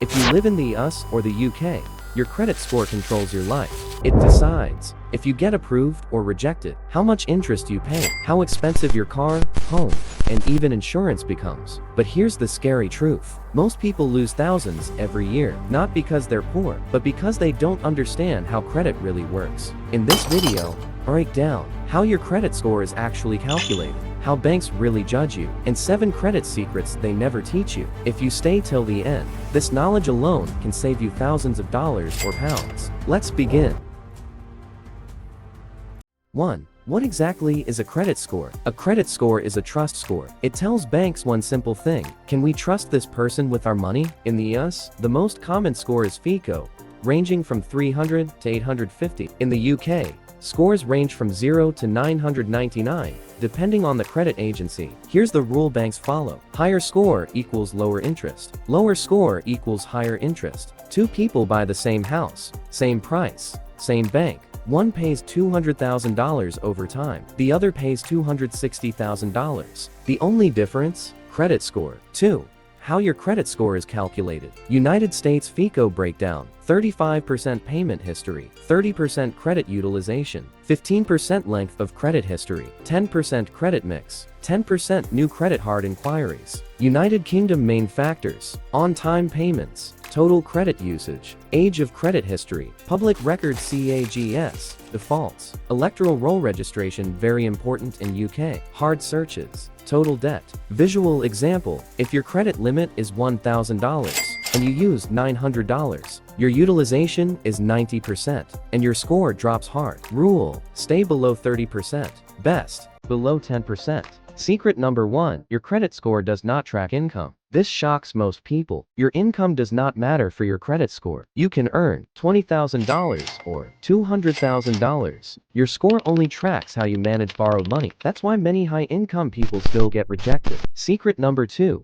If you live in the US or the UK, your credit score controls your life. It decides if you get approved or rejected, how much interest you pay, how expensive your car, home, and even insurance becomes. But here's the scary truth. Most people lose thousands every year, not because they're poor, but because they don't understand how credit really works. In this video, break down how your credit score is actually calculated, how banks really judge you, and 7 credit secrets they never teach you. If you stay till the end, this knowledge alone can save you thousands of dollars or pounds. Let's begin. 1. What exactly is a credit score? A credit score is a trust score. It tells banks one simple thing: can we trust this person with our money? In the US, the most common score is FICO, ranging from 300 to 850. In the UK, scores range from 0 to 999, depending on the credit agency. Here's the rule banks follow. Higher score equals lower interest. Lower score equals higher interest. 2 people buy the same house, same price, same bank. One pays $200,000 over time. The other pays $260,000. The only difference? Credit score. 2. How your credit score is calculated. United States FICO breakdown: 35% payment history, 30% credit utilization, 15% length of credit history, 10% credit mix, 10% new credit hard inquiries. United Kingdom main factors: on-time payments, total credit usage, age of credit history, public record CAGS, defaults, electoral roll registration very important in UK, hard searches, total debt. Visual example: if your credit limit is $1,000 and you use $900, your utilization is 90% and your score drops hard. Rule: stay below 30%. Best: below 10%. Secret number 1: your credit score does not track income. This shocks most people. Your income does not matter for your credit score. You can earn $20,000 or $200,000. Your score only tracks how you manage borrowed money. That's why many high-income people still get rejected. Secret number 2: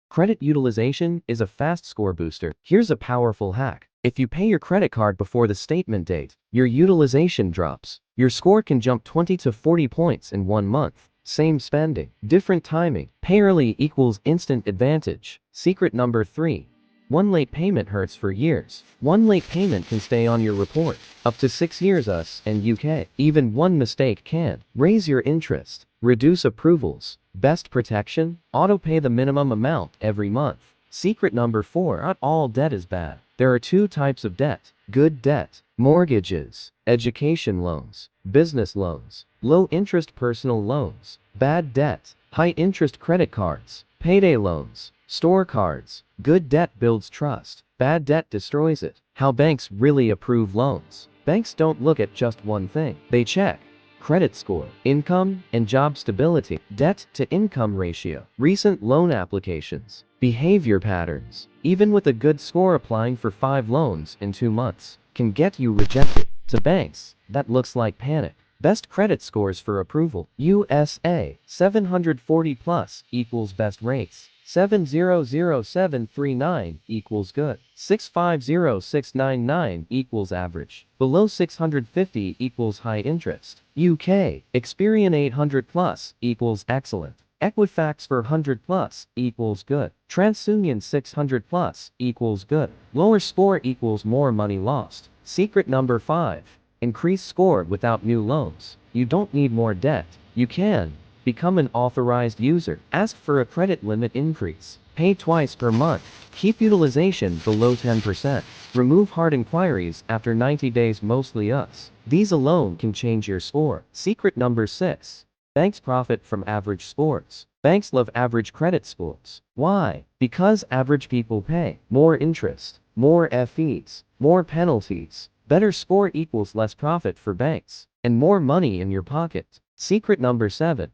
credit utilization is a fast score booster. Here's a powerful hack. If you pay your credit card before the statement date, your utilization drops. Your score can jump 20 to 40 points in 1 month. Same spending, different timing. Pay early equals instant advantage. Secret number 3: one late payment hurts for years. One late payment can stay on your report up to 6 years. US and UK. Even one mistake can raise your interest, reduce approvals. Best protection: auto pay the minimum amount every month. Secret number 4: not all debt is bad. There are 2 types of debt: good debt, mortgages, education loans, business loans, low interest personal loans. Bad debt: high interest credit cards, payday loans, store cards. Good debt builds trust. Bad debt destroys it. How banks really approve loans. Banks don't look at just one thing. They check credit score, income, and job stability, debt to income ratio, recent loan applications, behavior patterns. Even with a good score, applying for 5 loans in 2 months can get you rejected. To banks, that looks like panic. Best credit scores for approval: USA 740 plus equals best rates, 700739 equals good, 650699 equals average, below 650 equals high interest. UK Experian 800 plus equals excellent, Equifax 400 plus equals good, TransUnion 600 plus equals good. Lower score equals more money lost. Secret number 5: increase score without new loans. You don't need more debt. You can become an authorized user. Ask for a credit limit increase. Pay twice per month. Keep utilization below 10%. Remove hard inquiries after 90 days, mostly US. These alone can change your score. Secret number 6: banks profit from average scores. Banks love average credit scores. Why? Because average people pay more interest, more fees, more penalties. Better score equals less profit for banks and more money in your pocket. Secret number 7: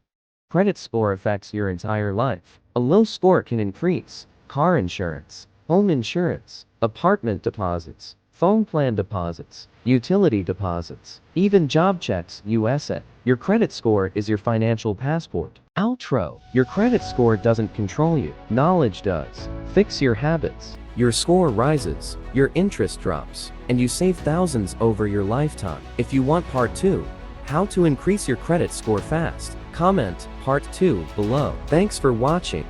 credit score affects your entire life. A low score can increase car insurance, home insurance, apartment deposits, phone plan deposits, utility deposits, even job checks. USA. Your credit score is your financial passport. Outro: your credit score doesn't control you. Knowledge does. Fix your habits. Your score rises, your interest drops, and you save thousands over your lifetime. If you want part 2, how to increase your credit score fast, comment part 2 below. Thanks for watching.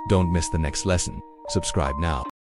Don't miss the next lesson. Subscribe now.